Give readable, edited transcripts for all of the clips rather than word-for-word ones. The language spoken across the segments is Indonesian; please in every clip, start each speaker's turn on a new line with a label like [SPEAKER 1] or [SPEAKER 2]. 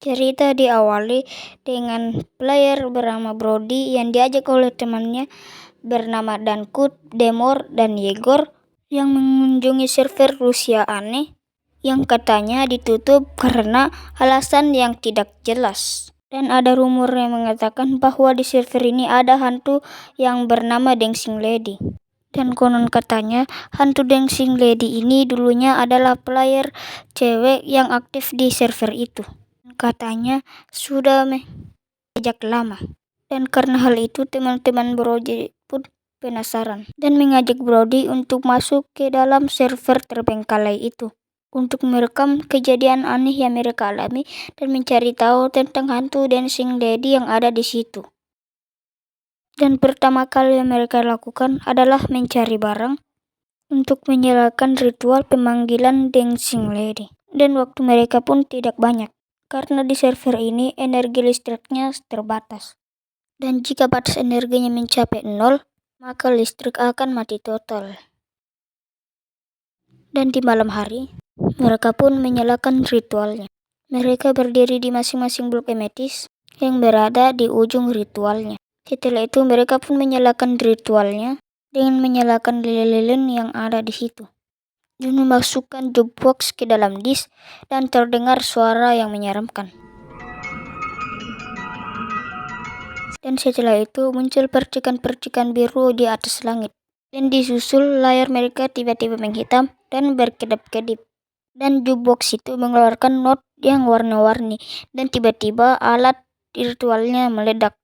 [SPEAKER 1] Cerita diawali dengan player bernama Brody yang diajak oleh temannya bernama Dankut, Demor, dan Yegor yang mengunjungi server Rusia aneh yang katanya ditutup karena alasan yang tidak jelas. Dan ada rumor yang mengatakan bahwa di server ini ada hantu yang bernama Dancing Lady. Dan konon katanya hantu Dancing Lady ini dulunya adalah player cewek yang aktif di server itu. Katanya sudah sejak lama. Dan karena hal itu teman-teman Brody pun penasaran dan mengajak Brody untuk masuk ke dalam server terbengkalai itu untuk merekam kejadian aneh yang mereka alami dan mencari tahu tentang hantu Dancing Lady yang ada di situ. Dan pertama kali yang mereka lakukan adalah mencari barang untuk menyalakan ritual pemanggilan Dancing Lady. Dan waktu mereka pun tidak banyak, karena di server ini energi listriknya terbatas. Dan jika batas energinya mencapai 0, maka listrik akan mati total. Dan di malam hari, mereka pun menyalakan ritualnya. Mereka berdiri di masing-masing blok ametis yang berada di ujung ritualnya. Setelah itu mereka pun menyalakan ritualnya dengan menyalakan lilin-lilin yang ada di situ. Dan memasukkan jukebox ke dalam disk dan terdengar suara yang menyeramkan. Dan setelah itu muncul percikan-percikan biru di atas langit. Dan disusul layar mereka tiba-tiba menghitam dan berkedip-kedip. Dan jukebox itu mengeluarkan not yang warna-warni. Dan tiba-tiba alat virtualnya meledak.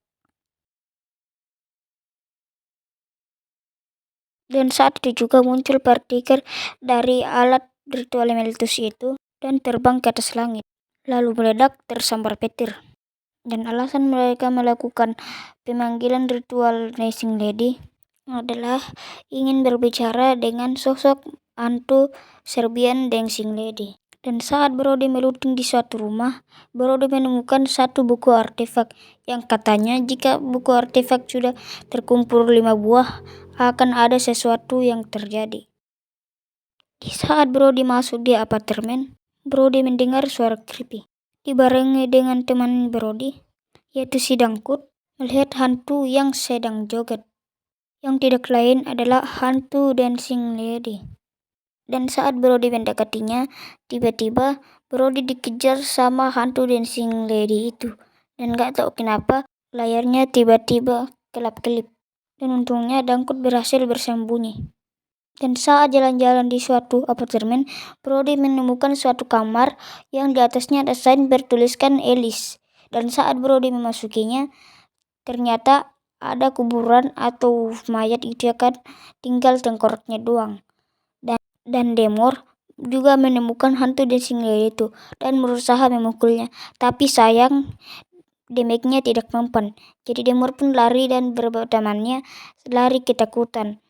[SPEAKER 1] Dan saat itu juga muncul partikel dari alat virtual meletus itu dan terbang ke atas langit. Lalu meledak tersambar petir. Dan alasan mereka melakukan pemanggilan ritual Dancing Lady adalah ingin berbicara dengan sosok hantu Serbian Dancing Lady. Dan saat Brody melunting di suatu rumah, Brody menemukan satu buku artefak yang katanya jika buku artefak sudah terkumpul 5 buah, akan ada sesuatu yang terjadi. Di saat Brody masuk di apartemen, Brody mendengar suara creepy. Dibarengi dengan teman Brody, yaitu si Dankut, melihat hantu yang sedang joget. Yang tidak lain adalah hantu Dancing Lady. Dan saat Brody mendekatinya, tiba-tiba Brody dikejar sama hantu Dancing Lady itu. Dan gak tahu kenapa layarnya tiba-tiba kelap-kelip. Dan untungnya Dankut berhasil bersembunyi. Dan saat jalan-jalan di suatu apartemen, Brody menemukan suatu kamar yang di atasnya ada sign bertuliskan Alice. Dan saat Brody memasukinya, ternyata ada kuburan atau mayat itu kan tinggal tengkoraknya doang. Dan Demor juga menemukan hantu Dancing Lady itu dan berusaha memukulnya. Tapi sayang damage-nya tidak mempan. Jadi Demor pun lari dan beberapa temannya lari ketakutan.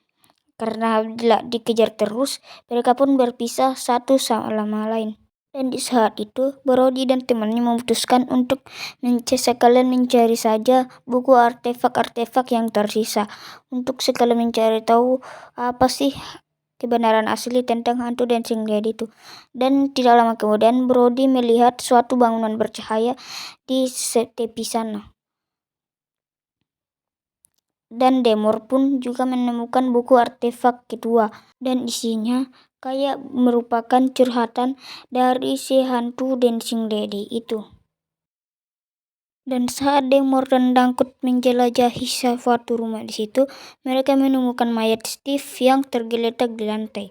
[SPEAKER 1] Karena dikejar terus, mereka pun berpisah satu sama lain. Dan di saat itu, Brody dan temannya memutuskan untuk sekalian mencari saja buku artefak-artefak yang tersisa. Untuk sekalian mencari tahu apa sih kebenaran asli tentang hantu Dancing Lady itu. Dan tidak lama kemudian, Brody melihat suatu bangunan bercahaya di tepi sana. Dan Demor pun juga menemukan buku artefak kedua dan isinya kayak merupakan curhatan dari si hantu Dancing Lady itu. Dan saat Demor dan Dankut menjelajahi suatu rumah di situ, mereka menemukan mayat Steve yang tergeletak di lantai.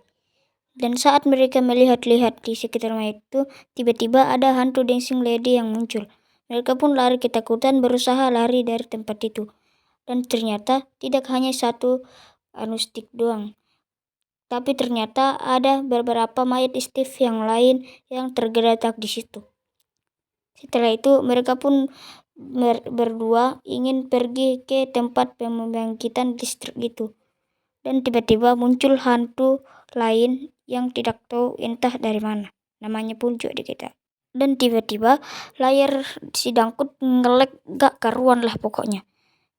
[SPEAKER 1] Dan saat mereka melihat-lihat di sekitar mayat itu, tiba-tiba ada hantu Dancing Lady yang muncul. Mereka pun lari ketakutan berusaha lari dari tempat itu. Dan ternyata tidak hanya satu stick doang. Tapi ternyata ada beberapa mayat Steve yang lain yang tergeletak di situ. Setelah itu mereka pun berdua ingin pergi ke tempat pembangkitan listrik itu. Dan tiba-tiba muncul hantu lain yang tidak tahu entah dari mana. Namanya pun juga dikita. Dan tiba-tiba layar si Dankut nge-lag gak karuan lah pokoknya.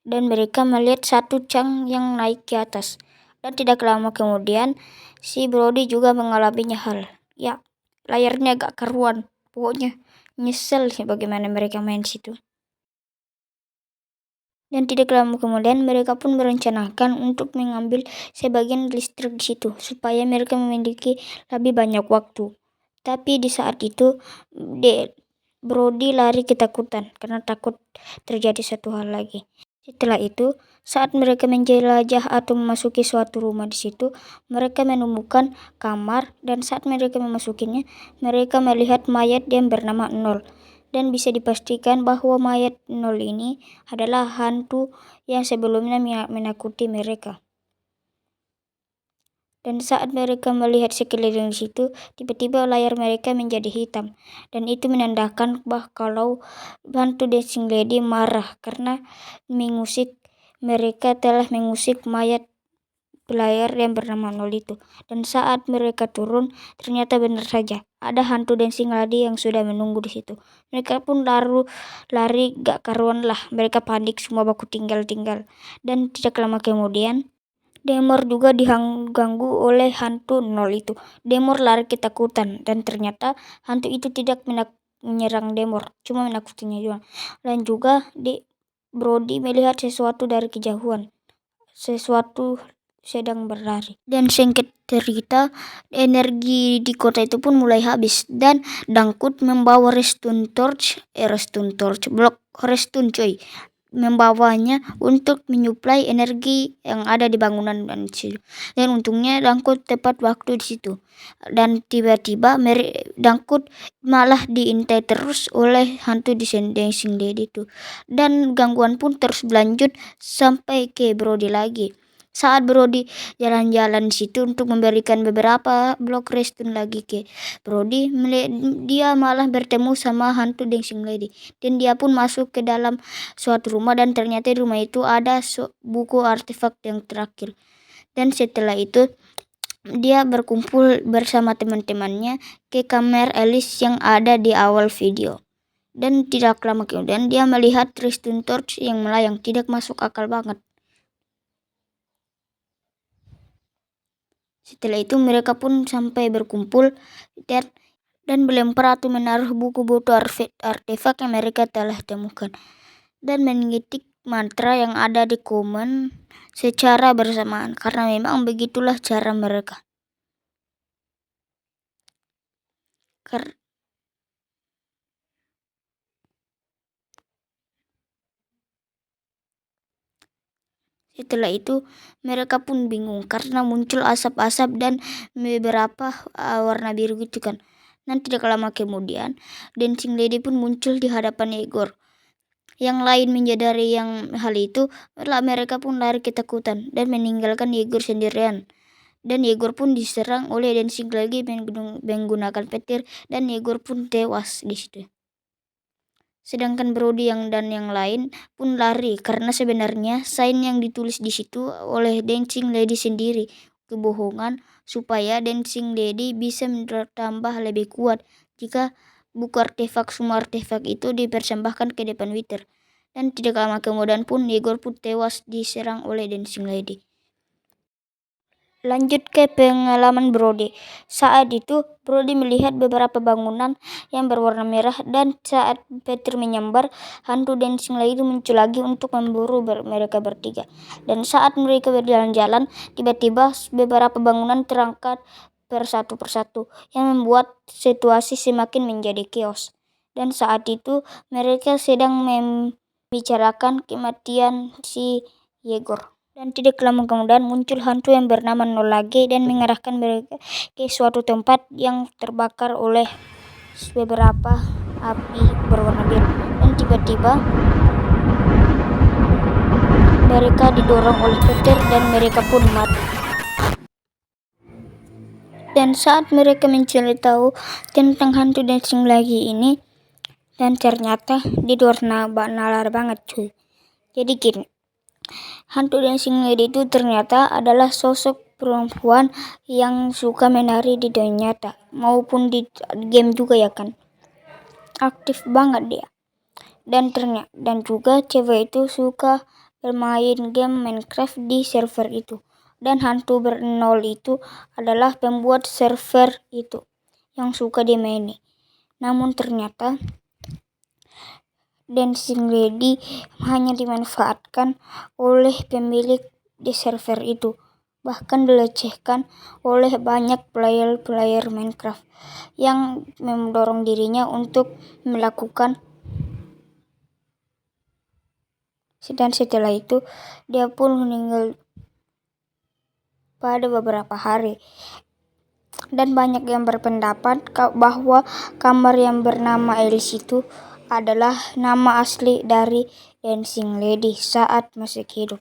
[SPEAKER 1] Dan mereka melihat satu cang yang naik ke atas. Dan tidak lama kemudian, si Brody juga mengalaminya hal. Ya, layarnya agak karuan. Pokoknya nyesel sih bagaimana mereka main situ. Dan tidak lama kemudian mereka pun merencanakan untuk mengambil sebagian listrik di situ supaya mereka memiliki lebih banyak waktu. Tapi di saat itu Brody lari ketakutan karena takut terjadi satu hal lagi. Setelah itu, saat mereka menjelajah atau memasuki suatu rumah di situ, mereka menemukan kamar dan saat mereka memasukinya, mereka melihat mayat yang bernama Nol. Dan bisa dipastikan bahwa mayat Nol ini adalah hantu yang sebelumnya menakuti mereka. Dan saat mereka melihat sekeliling di situ, tiba-tiba layar mereka menjadi hitam. Dan itu menandakan kalau hantu Dancing Lady marah karena mereka telah mengusik mayat pelayar yang bernama Nol itu. Dan saat mereka turun, ternyata benar saja ada hantu Dancing Lady yang sudah menunggu di situ. Mereka pun lari gak karuan lah. Mereka panik, semua baku tinggal. Dan tidak lama kemudian, Demor juga diganggu oleh hantu Nol itu. Demor lari ketakutan dan ternyata hantu itu tidak menyerang Demor, cuma menakutinya juga. Dan juga Brody melihat sesuatu dari kejauhan. Sesuatu sedang berlari. Dan singkat cerita, energi di kota itu pun mulai habis dan Dangkut membawa Redstone Torch, blok Redstone coy, membawanya untuk menyuplai energi yang ada di bangunan dan situ. Dan untungnya Dangkut tepat waktu di situ. Dan tiba-tiba Dangkut malah diintai terus oleh hantu Dancing Lady itu. Dan gangguan pun terus berlanjut sampai ke Brody lagi. Saat Brody jalan-jalan di situ untuk memberikan beberapa blok redstone lagi ke Brody, dia malah bertemu sama hantu Dancing Lady. Dan dia pun masuk ke dalam suatu rumah dan ternyata di rumah itu ada buku artefak yang terakhir. Dan setelah itu dia berkumpul bersama teman-temannya ke kamar Alice yang ada di awal video. Dan tidak lama kemudian dia melihat Redstone Torch yang melayang, tidak masuk akal banget. Setelah itu mereka pun sampai berkumpul dan melempar atau menaruh buku-buku artefak yang mereka telah temukan dan mengetik mantra yang ada di komen secara bersamaan karena memang begitulah cara mereka. Setelah itu mereka pun bingung karena muncul asap-asap dan beberapa warna biru gitu kan. Dan tidak lama kemudian Dancing Lady pun muncul di hadapan Igor. Yang lain menyadari hal itu, mereka pun lari ketakutan dan meninggalkan Igor sendirian. Dan Igor pun diserang oleh Dancing Lady menggunakan petir dan Igor pun tewas di situ. Sedangkan Brody dan yang lain pun lari karena sebenarnya sign yang ditulis di situ oleh Dancing Lady sendiri kebohongan supaya Dancing Lady bisa bertambah lebih kuat jika buku semua artefak itu dipersembahkan ke depan Wither. Dan tidak lama kemudian pun Igor pun tewas diserang oleh Dancing Lady. Lanjut ke pengalaman Brody. Saat itu Brody melihat beberapa bangunan yang berwarna merah dan saat petir menyambar, hantu Dancing Lady muncul lagi untuk memburu mereka bertiga. Dan saat mereka berjalan-jalan, tiba-tiba beberapa bangunan terangkat persatu yang membuat situasi semakin menjadi chaos. Dan saat itu mereka sedang membicarakan kematian si Yegor. Dan tidak lama kemudian muncul hantu yang bernama Nol lagi dan mengarahkan mereka ke suatu tempat yang terbakar oleh beberapa api berwarna biru. Dan tiba-tiba mereka didorong oleh petir dan mereka pun mati. Dan saat mereka mencari tahu tentang hantu Dancing lagi ini, dan ternyata di luar nalar banget cuy. Jadi gini, hantu Dancing Lady itu ternyata adalah sosok perempuan yang suka menari di dunia nyata maupun di game juga ya kan. Aktif banget dia. Dan juga cewek itu suka bermain game Minecraft di server itu. Dan hantu bernol itu adalah pembuat server itu yang suka dimaini. Namun ternyata Dancing Lady hanya dimanfaatkan oleh pemilik di server itu, bahkan dilecehkan oleh banyak player Minecraft yang mendorong dirinya untuk melakukan. Dan setelah itu dia pun meninggal pada beberapa hari. Dan banyak yang berpendapat bahwa kamar yang bernama Alice itu adalah nama asli dari Dancing Lady saat masih hidup.